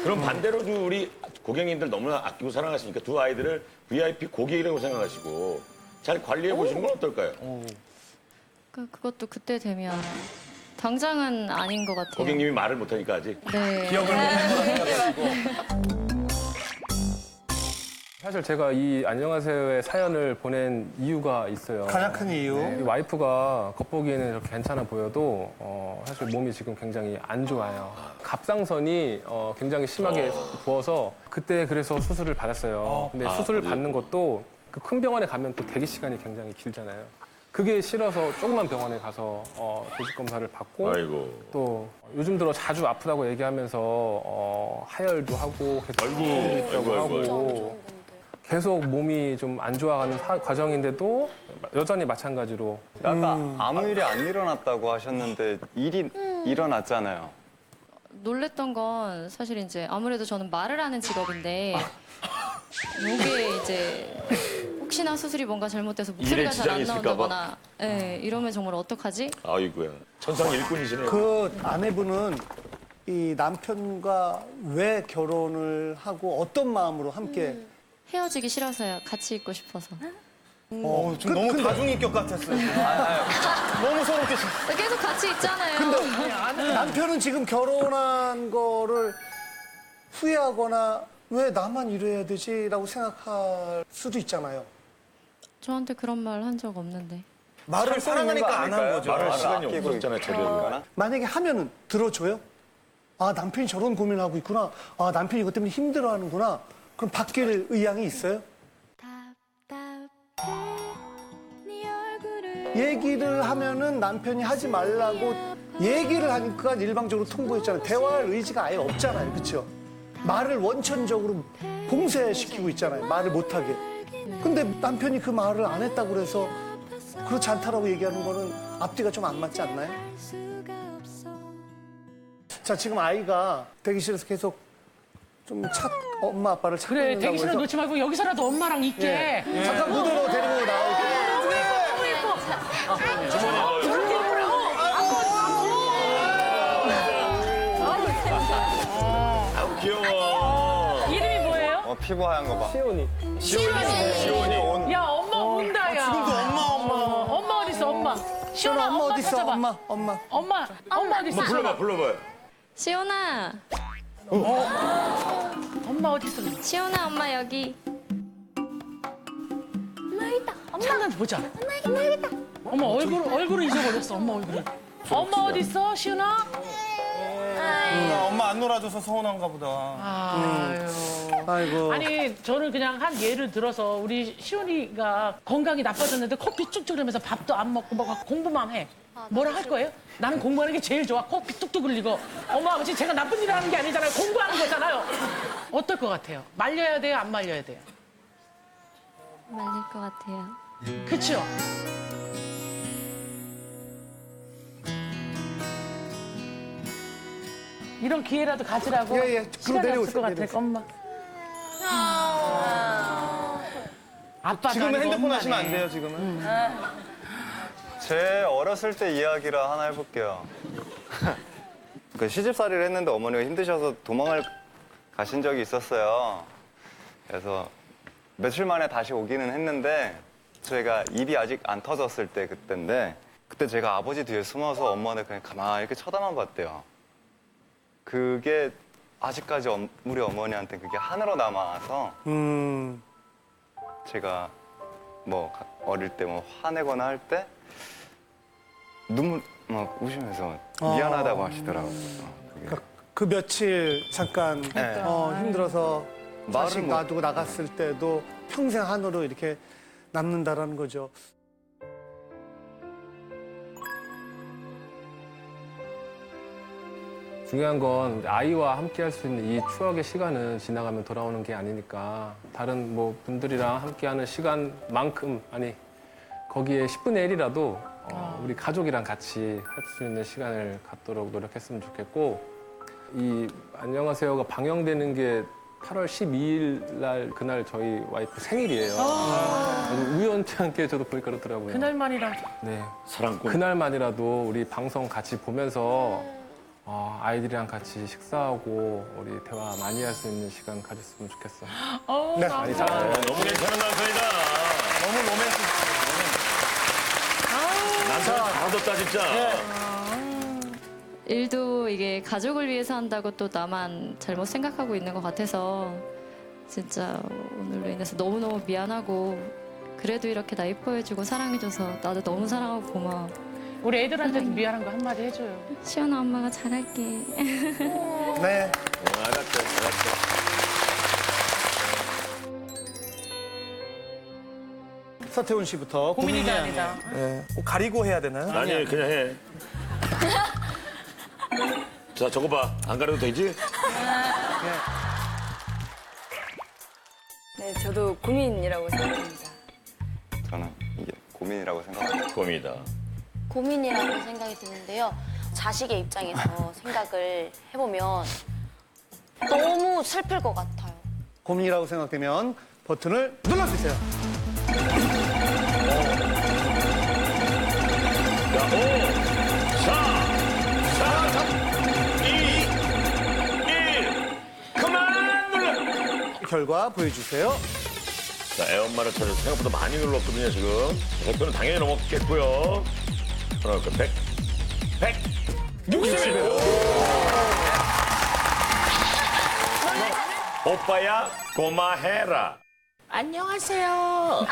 Speaker 5: 그럼 반대로 우리 고객님들 너무나 아끼고 사랑하시니까 두 아이들을 VIP 고객이라고 생각하시고 잘 관리해 보시는 건 어떨까요?
Speaker 10: 그것도 그때 되면 당장은 아닌 것 같아요.
Speaker 5: 고객님이 말을 못하니까 아직.
Speaker 10: 네.
Speaker 6: 기억을 못하고.
Speaker 9: 사실 제가 이 안녕하세요의 사연을 보낸 이유가 있어요.
Speaker 1: 가장 큰 이유.
Speaker 9: 이 와이프가 겉보기에는 이렇게 괜찮아 보여도 사실 몸이 지금 굉장히 안 좋아요. 갑상선이 굉장히 심하게 부어서 그때 그래서 수술을 받았어요. 근데 수술을 받는 것도 그 큰 병원에 가면 또 대기 시간이 굉장히 길잖아요. 그게 싫어서 조그만 병원에 가서 조직 검사를 받고
Speaker 5: 아이고.
Speaker 9: 또 요즘 들어 자주 아프다고 얘기하면서 하혈도 하고 계속 얼굴이 있다고 하고 계속 몸이 좀 안 좋아가는 과정인데도 여전히 마찬가지로
Speaker 4: 아까 아무 일이 안 일어났다고 하셨는데 일이 일어났잖아요.
Speaker 10: 놀랬던 건 사실 이제 아무래도 저는 말을 하는 직업인데 목에 이제 혹시나 수술이 뭔가 잘못돼서 목소리가
Speaker 5: 일에
Speaker 10: 잘 안
Speaker 5: 지장이 있을까 봐?
Speaker 10: 나온다거나 이러면 정말 어떡하지?
Speaker 5: 아이고야. 천상 일꾼이시네요.
Speaker 1: 그 아내분은 이 남편과 왜 결혼을 하고 어떤 마음으로 함께
Speaker 10: 헤어지기 싫어서요. 같이 있고 싶어서.
Speaker 6: 좀 너무 다중인격 같았어요. 너무 서럽게.
Speaker 10: 계속 같이 있잖아요.
Speaker 1: 근데 남편은 지금 결혼한 거를 후회하거나 왜 나만 이래야 되지라고 생각할 수도 있잖아요.
Speaker 10: 저한테 그런 말 한 적 없는데.
Speaker 6: 말을 사랑하니까 안 한 거죠.
Speaker 5: 말할 시간이
Speaker 4: 아끼고
Speaker 5: 없었잖아요, 저도.
Speaker 1: 만약에 하면은 들어줘요? 아, 남편이 저런 고민을 하고 있구나. 아, 남편이 이것 때문에 힘들어하는구나. 그럼 바뀔 의향이 있어요? 얘기를 하면은 남편이 하지 말라고 얘기를 하니까 일방적으로 통보했잖아요. 대화할 의지가 아예 없잖아요. 그렇죠? 말을 원천적으로 봉쇄시키고 있잖아요. 말을 못하게. 근데 남편이 그 말을 안 했다고 그래서 그렇지 않다라고 얘기하는 거는 앞뒤가 좀 안 맞지 않나요? 자, 지금 아이가 대기실에서 계속 좀 엄마 아빠를 찾고
Speaker 2: 그래
Speaker 1: 있다고
Speaker 2: 대기실에
Speaker 1: 해서
Speaker 2: 놓지 말고 여기서라도 엄마랑 있게.
Speaker 1: 잠깐 무대로 데리고 나올게요.
Speaker 5: 아우 귀여워.
Speaker 2: 이름이 뭐예요?
Speaker 4: 피부 하얀 거 봐.
Speaker 9: 시온이.
Speaker 4: 시온이 온.
Speaker 2: 야 엄마 운다 야.
Speaker 6: 지금도 엄마.
Speaker 2: 엄마 어디 있어 엄마? 시원아
Speaker 1: 엄마 어디 있어?
Speaker 2: 찾아봐.
Speaker 1: 엄마.
Speaker 2: 엄마 어디 있어?
Speaker 5: 불러봐, 불러봐요.
Speaker 10: 시온아,
Speaker 2: 엄마 어디 있어?
Speaker 10: 시온아 엄마 여기.
Speaker 2: 잠깐 보자. 엄마 얼굴을 잊어버렸어. 엄마 얼굴을. 엄마 어디 있어? 시은아?
Speaker 6: 엄마 안 놀아줘서 서운한가 보다.
Speaker 2: 아유.
Speaker 1: 아이고.
Speaker 2: 아니 저는 그냥 한 예를 들어서 우리 시은이가 건강이 나빠졌는데 커피 쭉쭉 흘리면서 밥도 안 먹고 막 공부만 해. 뭐라 할 거예요? 나는 공부하는 게 제일 좋아. 커피 뚝뚝 흘리고. 엄마 아버지 제가 나쁜 일을 하는 게 아니잖아요. 공부하는 거잖아요. 어떨 것 같아요? 말려야 돼요? 안 말려야 돼요?
Speaker 10: 말릴 것 같아요.
Speaker 2: 그쵸? 이런 기회라도 가지라고.
Speaker 1: 예, 예.
Speaker 2: 시간이
Speaker 1: 내려오세요,
Speaker 2: 없을 것 같아.
Speaker 1: 내려오세요.
Speaker 2: 엄마. 아빠도
Speaker 6: 지금은
Speaker 2: 아니고
Speaker 6: 핸드폰
Speaker 2: 엄마네.
Speaker 6: 하시면 안 돼요, 지금은.
Speaker 4: 제 어렸을 때 이야기라 하나 해볼게요. 그 시집살이를 했는데 어머니가 힘드셔서 도망을 가신 적이 있었어요. 그래서 며칠 만에 다시 오기는 했는데 제가 입이 아직 안 터졌을 때 그때인데 그때 제가 아버지 뒤에 숨어서 엄마를 그냥 가만히 이렇게 쳐다만 봤대요. 그게 아직까지 우리 어머니한테 그게 한으로 남아서 제가 뭐 어릴 때 뭐 화내거나 할 때 눈물 막 우시면서 미안하다고 하시더라고요. 그게.
Speaker 1: 그 며칠 잠깐
Speaker 4: 네.
Speaker 1: 힘들어서 자식
Speaker 4: 말을 못-
Speaker 1: 놔두고 나갔을 때도 평생 한으로 이렇게 남는다라는 거죠.
Speaker 9: 중요한 건 아이와 함께 할 수 있는 이 추억의 시간은 지나가면 돌아오는 게 아니니까 다른 뭐 분들이랑 함께하는 시간만큼 아니 거기에 10분의 1이라도 우리 가족이랑 같이 할 수 있는 시간을 갖도록 노력했으면 좋겠고 이 안녕하세요가 방영되는 게 8월 12일 날 그날 저희 와이프 생일이에요. 아주 우연치 않게 저도 보니까 그렇더라고요.
Speaker 2: 그날만이라.
Speaker 9: 네.
Speaker 5: 사랑꾼.
Speaker 9: 그날만이라도 우리 방송 같이 보면서 아이들이랑 같이 식사하고 우리 대화 많이 할 수 있는 시간 가졌으면 좋겠어요.
Speaker 1: 네.
Speaker 9: 많이 사랑해요.
Speaker 5: 너무 괜찮은 남편이다.
Speaker 6: 너무 로맨틱.
Speaker 5: 남편 받았다 진짜.
Speaker 10: 일도 이게 가족을 위해서 한다고 또 나만 잘못 생각하고 있는 것 같아서 진짜 오늘로 인해서 너무너무 미안하고 그래도 이렇게 나 예뻐해주고 사랑해줘서 나도 너무 사랑하고 고마워.
Speaker 2: 우리 애들한테도 미안한 거 한마디 해줘요.
Speaker 10: 시연아 엄마가 잘할게.
Speaker 1: 네.
Speaker 5: 알았어.
Speaker 1: 서태훈 씨부터
Speaker 2: 고민이다 아니다.
Speaker 6: 꼭 가리고 해야 되나요?
Speaker 5: 아니 그냥 해. 자 저거 봐. 안 가려도 되지?
Speaker 3: 네, 저도 고민이라고 생각합니다.
Speaker 4: 저는 이게 고민이라고 생각합니다.
Speaker 5: 고민이다.
Speaker 8: 고민이라고 생각이 드는데요. 자식의 입장에서 생각을 해보면 너무 슬플 것 같아요.
Speaker 1: 고민이라고 생각되면 버튼을 눌러주세요.
Speaker 5: 자, 5, 4, 3, 2, 1. 그만 눌러.
Speaker 1: 결과 보여주세요.
Speaker 5: 자, 애엄마를 찾아서 생각보다 많이 눌렀거든요, 지금. 대표는 당연히 넘었겠고요. 그러니까 160. 오빠야, 고마해라.
Speaker 12: 안녕하세요.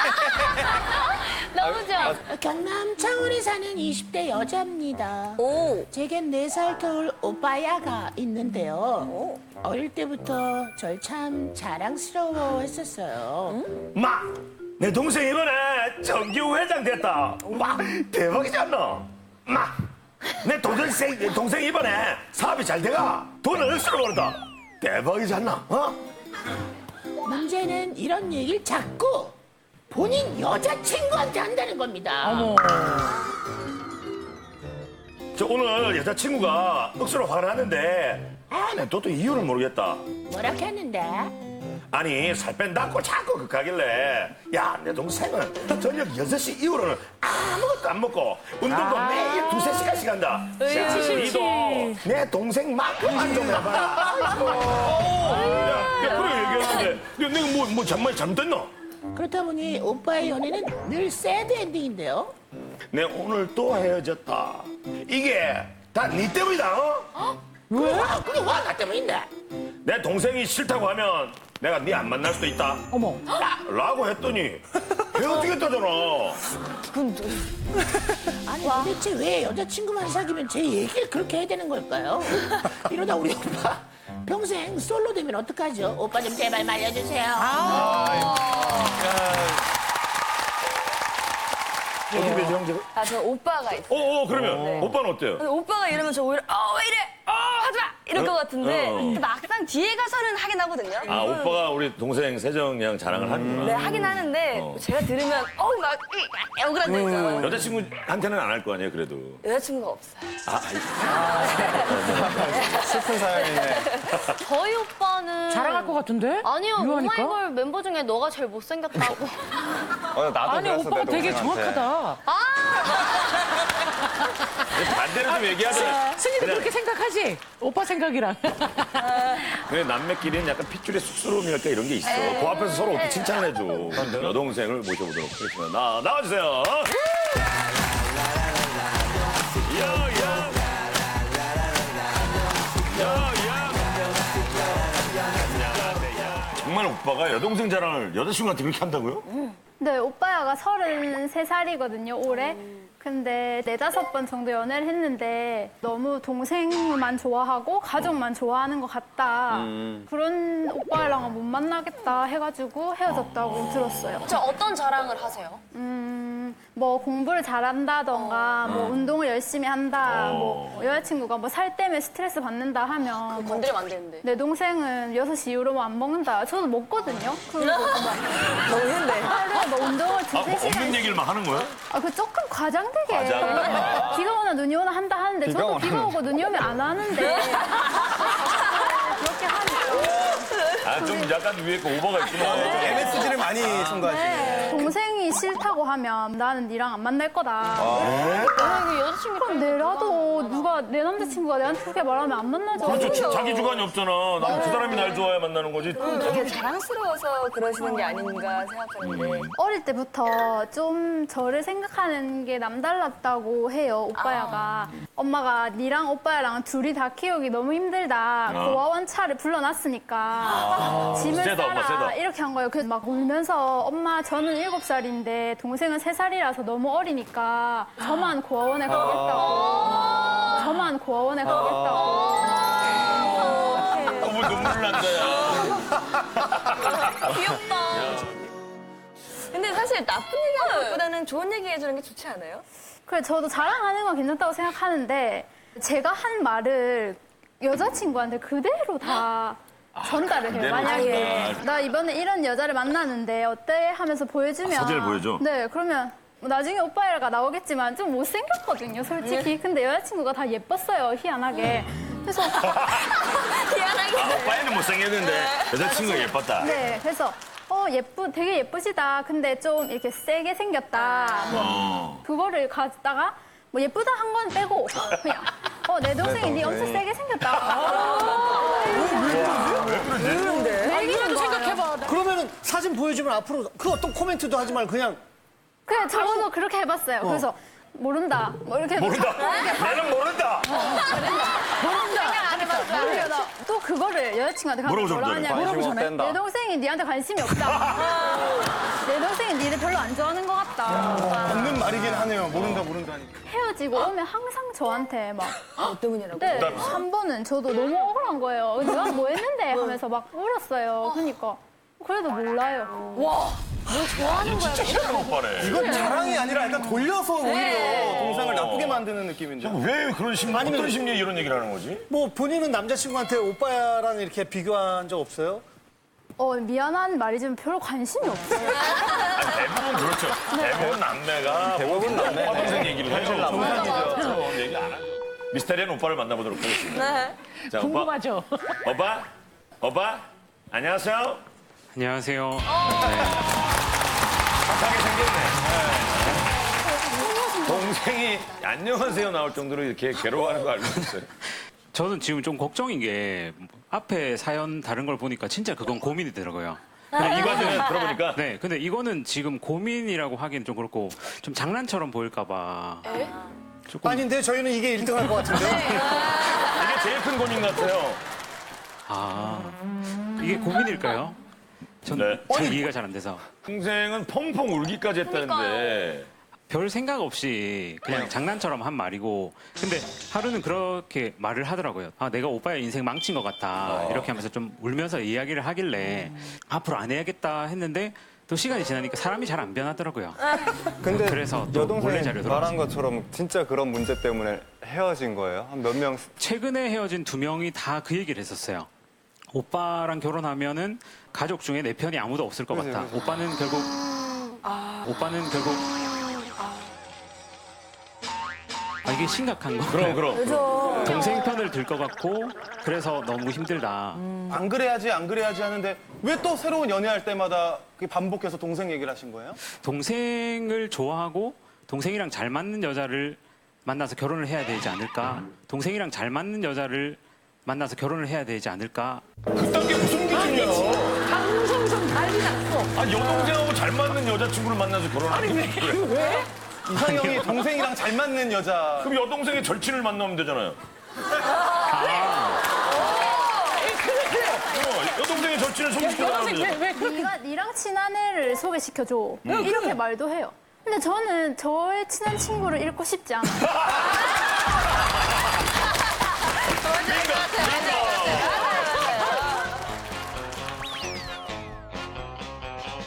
Speaker 3: 너무 좋아.
Speaker 12: 경남 창원에 사는 20대 여자입니다.
Speaker 3: 오.
Speaker 12: 제겐 4살 터울 오빠야가 있는데요. 어릴 때부터 절 참 자랑스러워했었어요.
Speaker 5: 마! 내 동생 이번에 정기후 회장 됐다. 와, 대박이지 않나? 마! 내 동생 이번에 사업이 잘 돼가. 돈을 얼마나 벌었다. 대박이지 않나?
Speaker 12: 문제는 이런 얘기를 자꾸 본인 여자친구한테 한다는 겁니다.
Speaker 2: 어머.
Speaker 5: 저 오늘 여자친구가 억수로 화를 하는데 내 또또 이유를 모르겠다.
Speaker 12: 뭐라 했는데?
Speaker 5: 아니 살 뺀다고 자꾸 극하길래 야 내 동생은 저녁 6시 이후로는 아무것도 안 먹고 운동도 매일 2-3시간씩 한다. 자, 니도 내 동생만큼만 좀 해봐라. 야 그래 얘기했는데 내가 뭐 정말 잘못됐나?
Speaker 12: 그렇다 보니 오빠의 연애는 늘 새드 엔딩인데요.
Speaker 5: 내 오늘 또 헤어졌다. 이게 다 니 때문이다.
Speaker 12: 왜? 그게 와 나 때문인데.
Speaker 5: 내 동생이 싫다고 하면 내가 니 안 만날 수도 있다.
Speaker 2: 어머.
Speaker 5: 라고 했더니 헤어지겠다잖아.
Speaker 12: 아니 도대체 왜 여자친구만 사귀면 제 얘기를 그렇게 해야 되는 걸까요? 이러다 우리 오빠 평생 솔로 되면 어떡하죠? 오빠 좀 제발 말려주세요.
Speaker 5: 어떻게 되지 형제?
Speaker 3: 저 오빠가 있어요.
Speaker 5: 그러면 오빠는 어때요?
Speaker 3: 근데 오빠가 이러면 저 오히려 왜 이래? 하지 마! 이럴 것 같은데 근데 막상 뒤에 가서는 하긴 하거든요.
Speaker 5: 아 오빠가 우리 동생 세정 양 자랑을 하는구나.
Speaker 3: 네, 하긴 하는데 제가 들으면 막 억울한 데 있잖아요.
Speaker 5: 여자친구한테는 안 할 거 아니에요 그래도.
Speaker 3: 여자친구가 없어요.
Speaker 4: 슬픈 사연이네.
Speaker 8: 저희 오빠는
Speaker 2: 자랑할 것 같은데?
Speaker 8: 아니요.
Speaker 2: 유하니까?
Speaker 8: 오마이걸 멤버 중에 너가 제일 못생겼다고.
Speaker 4: 나도
Speaker 2: 아니
Speaker 4: 그랬어,
Speaker 2: 오빠가
Speaker 4: 내
Speaker 2: 되게
Speaker 4: 동생한테.
Speaker 2: 정확하다.
Speaker 5: 반대로 좀 얘기하자.
Speaker 2: 승희도 그렇게 생각하지? 오빠 생각이랑.
Speaker 5: 그래 남매끼리는 약간 핏줄의 쑥스러움이랄까 이런 게 있어. 그 앞에서 서로 어떻게 칭찬을 해줘. 여동생을 모셔보도록 하겠습니다. 나와주세요. 정말 오빠가 여동생 자랑을 여자친구한테 그렇게 한다고요?
Speaker 13: 네, 오빠야가 33살이거든요, 올해. 근데 4-5번 정도 연애를 했는데 너무 동생만 좋아하고 가족만 좋아하는 것 같다. 그런 오빠랑은 못 만나겠다 해가지고 헤어졌다고 들었어요.
Speaker 7: 저 어떤 자랑을 하세요?
Speaker 13: 뭐 공부를 잘한다던가 뭐 운동을 열심히 한다. 뭐 여자친구가 뭐 살 때문에 스트레스 받는다 하면
Speaker 7: 건드리면 안 되는데.
Speaker 13: 내 동생은 6시 이후로 뭐 안 먹는다. 저도 먹거든요. 그리고
Speaker 3: 먹는데.
Speaker 13: 하루에 뭐 운동을
Speaker 5: 뭐
Speaker 13: 2-3시간
Speaker 5: 없는 얘기를 막 하는 거야?
Speaker 13: 그 조금 과장되게
Speaker 5: 과장.
Speaker 13: 비가 오나 눈이 오나 한다 하는데 저도 비가 오고 눈이 오면 안 하는데 그렇게 하니까
Speaker 5: 좀 약간 위에 거 오버가 있구나.
Speaker 6: MSG를 많이 첨가하시네.
Speaker 13: 동생이 싫다고 하면 나는 니랑 안 만날 거다. 그럼 내라도 누가 내 남자친구가 내한테 그렇게 말하면 안 만나죠.
Speaker 5: 그렇죠. 자기 주관이 없잖아. 난 그 사람이 날 좋아야 만나는 거지.
Speaker 3: 되게 자랑스러워서 그러시는 게 아닌가 생각하는데.
Speaker 13: 어릴 때부터 좀 저를 생각하는 게 남달랐다고 해요, 오빠야가. 엄마가 니랑 오빠야랑 둘이 다 키우기 너무 힘들다. 고아원 차를 불러놨으니까 짐을
Speaker 5: 세다, 엄마,
Speaker 13: 싸라.
Speaker 5: 세다.
Speaker 13: 이렇게 한 거예요. 그래서 막 울면서 엄마 저는 7살인데 동생은 3살이라서 너무 어리니까 저만 고아원에 가겠다고. 저만 고아원에 가겠다고.
Speaker 5: 너무 눈물 난다, 야.
Speaker 7: 귀엽다.
Speaker 3: 근데 사실 나쁜 얘기하는 것보다는 좋은 얘기 해주는 게 좋지 않아요?
Speaker 13: 그래, 저도 자랑하는 건 괜찮다고 생각하는데 제가 한 말을 여자친구한테 그대로 다 전달을 해요.
Speaker 5: 그대로
Speaker 13: 만약에
Speaker 5: 전달.
Speaker 13: 나 이번에 이런 여자를 만나는데 어때? 하면서 보여주면
Speaker 5: 사진을 보여줘?
Speaker 13: 네, 그러면 뭐 나중에 오빠가 나오겠지만 좀 못생겼거든요, 솔직히. 근데 여자친구가 다 예뻤어요, 희한하게. 그래서
Speaker 5: 오빠애는 못생겼는데 여자친구가 예뻤다.
Speaker 13: 네, 그래서 되게 예쁘시다. 근데 좀 이렇게 세게 생겼다. 뭐 그거를 가지다가 뭐 예쁘다 한 건 빼고 그냥 내 동생이 네 엄청 세게 생겼다.
Speaker 5: 왜 그러지?
Speaker 2: 이라도 생각해봐.
Speaker 1: 그러면은 사진 보여주면 앞으로 그 어떤 코멘트도 하지 말고 그냥
Speaker 13: 그래, 저도 그렇게 해봤어요. 그래서 모른다. 뭐 이렇게
Speaker 5: 모른다. 나는 모른다.
Speaker 13: 생각 안 해봤어요. 그래서 또 그거를 여자친구한테 가서
Speaker 5: 뭐라고
Speaker 13: 뭐라
Speaker 5: 전달해?
Speaker 13: 하냐면
Speaker 4: 관심 없댄다.
Speaker 13: 내 동생이 니한테 관심이 없다. 내 동생이 니를 별로 안 좋아하는 것 같다.
Speaker 6: 맞는 말이긴 하네요. 모른다 하니까.
Speaker 13: 헤어지고 오면 항상 저한테 막
Speaker 3: 때문이라고?
Speaker 13: 네, 한 번은 저도 너무 억울한 거예요. 내가 뭐 했는데 하면서 막 울었어요. 그러니까 그래도 몰라요.
Speaker 5: 진짜 싫은 오빠네.
Speaker 6: 이건 자랑이 아니라 약간 돌려서 오히려 동상을 나쁘게 만드는 느낌인데.
Speaker 5: 왜 그런 심리, 어떤 심리에 이런 얘기를 하는 거지?
Speaker 1: 뭐 본인은 남자친구한테 오빠랑 이렇게 비교한 적 없어요?
Speaker 13: 미안한 말이지만 별로 관심이 없어요.
Speaker 5: 아니, 대부분 그렇죠. 대부분 남매가
Speaker 4: 대부분 남매.
Speaker 5: 오빠 동생 얘기를 해요.
Speaker 4: 현실 남매.
Speaker 5: 정상이죠. 얘기 안 하죠. 미스테리한 오빠를 만나보도록 하겠습니다. 자,
Speaker 2: 궁금하죠?
Speaker 5: 오빠, 안녕하세요.
Speaker 14: 안녕하세요.
Speaker 5: 착하게 생겼네. 동생이 안녕하세요 나올 정도로 이렇게 괴로워하는 거 알고 있어요.
Speaker 14: 저는 지금 좀 걱정인 게 앞에 사연 다른 걸 보니까 진짜 그건 고민이 되더라고요. 근데
Speaker 5: 이거는 들어보니까
Speaker 14: 네, 근데 이거는 지금 고민이라고 하기엔 좀 그렇고 좀 장난처럼 보일까봐. 조금
Speaker 1: 아닌데 저희는 이게 1등할 것 같은데.
Speaker 5: 이게 제일 큰 고민 같아요.
Speaker 14: 이게 고민일까요? 전
Speaker 5: 네.
Speaker 14: 잘 이해가 잘 안 돼서.
Speaker 5: 동생은 펑펑 울기까지 했다는데
Speaker 14: 별 생각 없이 그냥 장난처럼 한 말이고 근데 하루는 그렇게 말을 하더라고요. 내가 오빠의 인생 망친 것 같다. 이렇게 하면서 좀 울면서 이야기를 하길래 앞으로 안 해야겠다 했는데 또 시간이 지나니까 사람이 잘 안 변하더라고요.
Speaker 4: 근데
Speaker 14: 그래서 또 몰래 자료
Speaker 4: 여동생이 말한 것처럼 진짜 그런 문제 때문에 헤어진 거예요? 한 몇 명?
Speaker 14: 최근에 헤어진 2명이 다 그 얘기를 했었어요. 오빠랑 결혼하면은 가족 중에 내 편이 아무도 없을 것 같다. 오빠는 결국 이게 심각한 거.
Speaker 5: 그럼.
Speaker 14: 동생 편을 들 것 같고 그래서 너무 힘들다.
Speaker 6: 안 그래야지 하는데 왜 또 새로운 연애할 때마다 반복해서 동생 얘기를 하신 거예요?
Speaker 14: 동생을 좋아하고 동생이랑 잘 맞는 여자를 만나서 결혼을 해야 되지 않을까? 동생이랑 잘 맞는 여자를 만나서 결혼을 해야 되지 않을까?
Speaker 5: 그딴 게 무슨 기준이야?
Speaker 2: 방송 좀 난리 났어.
Speaker 5: 아, 여동생하고 잘 맞는 여자친구를 만나서 결혼하는 게 그래?
Speaker 6: 이상형이 동생이랑 잘 맞는 여자.
Speaker 5: 그럼 여동생의 절친을 만나면 되잖아요. 여동생의 절친을 소개시켜달라는 거죠.
Speaker 13: 네가 니랑 친한 애를 소개시켜줘. 이렇게 말도 해요. 근데 저는 저의 친한 친구를 잃고 싶지 않아요.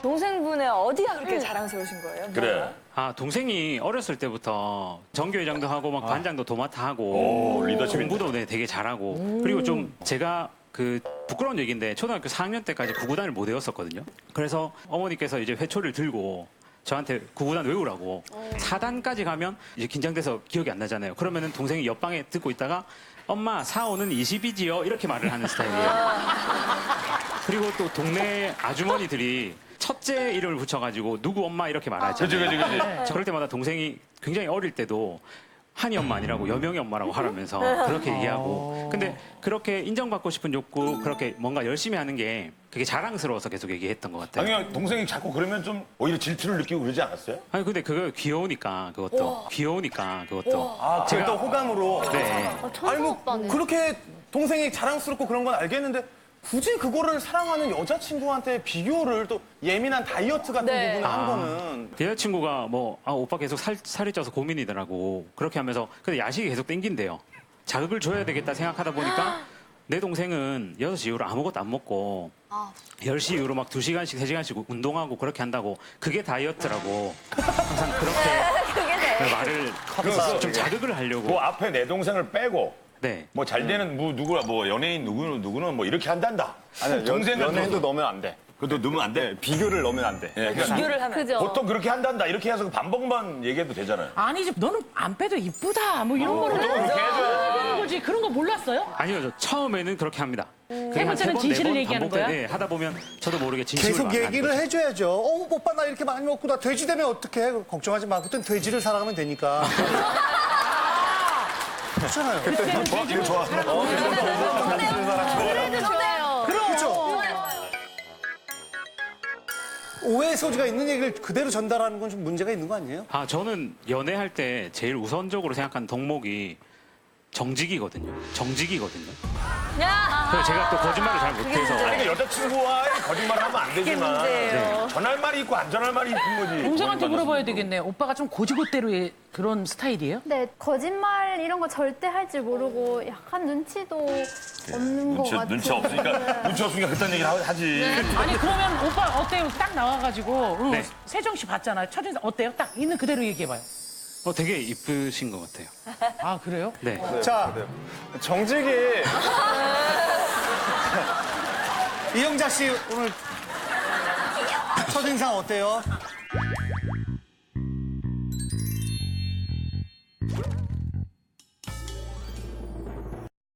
Speaker 3: 동생분의 어디가 그렇게 자랑스러우신 거예요?
Speaker 5: 그래.
Speaker 14: 아, 동생이 어렸을 때부터 정교회장도 하고 막 반장도 도맡아 하고
Speaker 5: 오, 리더십인데.
Speaker 14: 공부도 네, 되게 잘하고 그리고 좀 제가 그 부끄러운 얘기인데 초등학교 4학년 때까지 구구단을 못 외웠었거든요. 그래서 어머니께서 이제 회초리를 들고 저한테 구구단 외우라고 4단까지 가면 이제 긴장돼서 기억이 안 나잖아요. 그러면은 동생이 옆방에 듣고 있다가 엄마 4, 5는 20이지요 이렇게 말을 하는 스타일이에요. 그리고 또 동네 아주머니들이 첫째 이름을 붙여가지고 누구 엄마 이렇게 말하잖아요.
Speaker 5: 그치.
Speaker 14: 그럴 때마다 동생이 굉장히 어릴 때도 한이 엄마 아니라고 여명이 엄마라고 하라면서 그렇게 얘기하고 근데 그렇게 인정받고 싶은 욕구 그렇게 뭔가 열심히 하는 게 그게 자랑스러워서 계속 얘기했던 것 같아요.
Speaker 5: 아니, 동생이 자꾸 그러면 좀 오히려 질투를 느끼고 그러지 않았어요?
Speaker 14: 아니 근데 그거 귀여우니까 그것도 귀여우니까 그것도
Speaker 6: 아, 그걸 또 호감으로.
Speaker 14: 네.
Speaker 6: 아니 뭐 그렇게 동생이 자랑스럽고 그런 건 알겠는데 굳이 그거를 사랑하는 여자친구한테 비교를 또 예민한 다이어트 같은 부분을 한 거는
Speaker 14: 여자친구가 뭐 오빠 계속 살이 쪄서 고민이더라고 그렇게 하면서 근데 야식이 계속 땡긴대요. 자극을 줘야 되겠다 생각하다 보니까 내 동생은 6시 이후로 아무것도 안 먹고 10시 이후로 막 2시간씩 3시간씩 운동하고 그렇게 한다고 그게 다이어트라고 항상 그렇게 말을 좀 자극을 하려고
Speaker 5: 그 앞에 내 동생을 빼고
Speaker 14: 네.
Speaker 5: 뭐 잘 되는 누구라 뭐 연예인 누구는 뭐 이렇게 한단다.
Speaker 9: 아니, 연예인도 넣으면 안 돼.
Speaker 5: 그것도 넣으면 안 돼.
Speaker 9: 비교를 넣으면 안 돼.
Speaker 5: 예, 그러니까
Speaker 3: 비교를 하면.
Speaker 13: 그죠?
Speaker 5: 보통 그렇게 한단다 이렇게 해서 반복만 얘기해도 되잖아요.
Speaker 2: 아니지, 너는 안 빼도 이쁘다. 뭐 이런 거를
Speaker 5: 그렇게
Speaker 2: 하는 거지. 그런 거 몰랐어요?
Speaker 14: 아니요, 저 처음에는 그렇게 합니다.
Speaker 2: 세 번째는 진실을 얘기하는 거야?
Speaker 14: 네, 하다 보면 저도 모르게 진실을
Speaker 1: 계속
Speaker 14: 말하는
Speaker 1: 얘기를
Speaker 14: 거죠.
Speaker 1: 해줘야죠. 오빠 나 이렇게 많이 먹고 나 돼지 되면 어떡해. 걱정하지 마. 그땐 돼지를 사랑하면 되니까. 그렇잖아요.
Speaker 5: 그때 좋아하는
Speaker 13: 그래도 좋아요.
Speaker 1: 그렇죠. 오해의 소지가 있는 얘기를 그대로 전달하는 건 좀 문제가 있는 거 아니에요?
Speaker 14: 아, 저는 연애할 때 제일 우선적으로 생각하는 덕목이 정직이거든요. 그래서 제가 또 거짓말을 잘 못해서.
Speaker 5: 그러니까 여자친구와의 거짓말을 하면 안 되지만 전할 말이 있고 안 전할 말이 있는 거지.
Speaker 2: 동생한테 물어봐야 되겠네. 오빠가 좀 고지고대로의 그런 스타일이에요?
Speaker 13: 네, 거짓말 이런 거 절대 할 줄 모르고 약간 눈치도 없는 것 같아요.
Speaker 5: 눈치 없으니까 그딴 얘기를 하지.
Speaker 2: 아니 그러면 오빠 어때요? 딱 나와가지고
Speaker 14: 네.
Speaker 2: 세정 씨 봤잖아요. 첫인상 어때요? 딱 있는 그대로 얘기해봐요.
Speaker 14: 되게 이쁘신 것 같아요.
Speaker 2: 아 그래요?
Speaker 14: 네.
Speaker 6: 자, 정직이
Speaker 1: 이영자 씨 오늘 첫인상 어때요?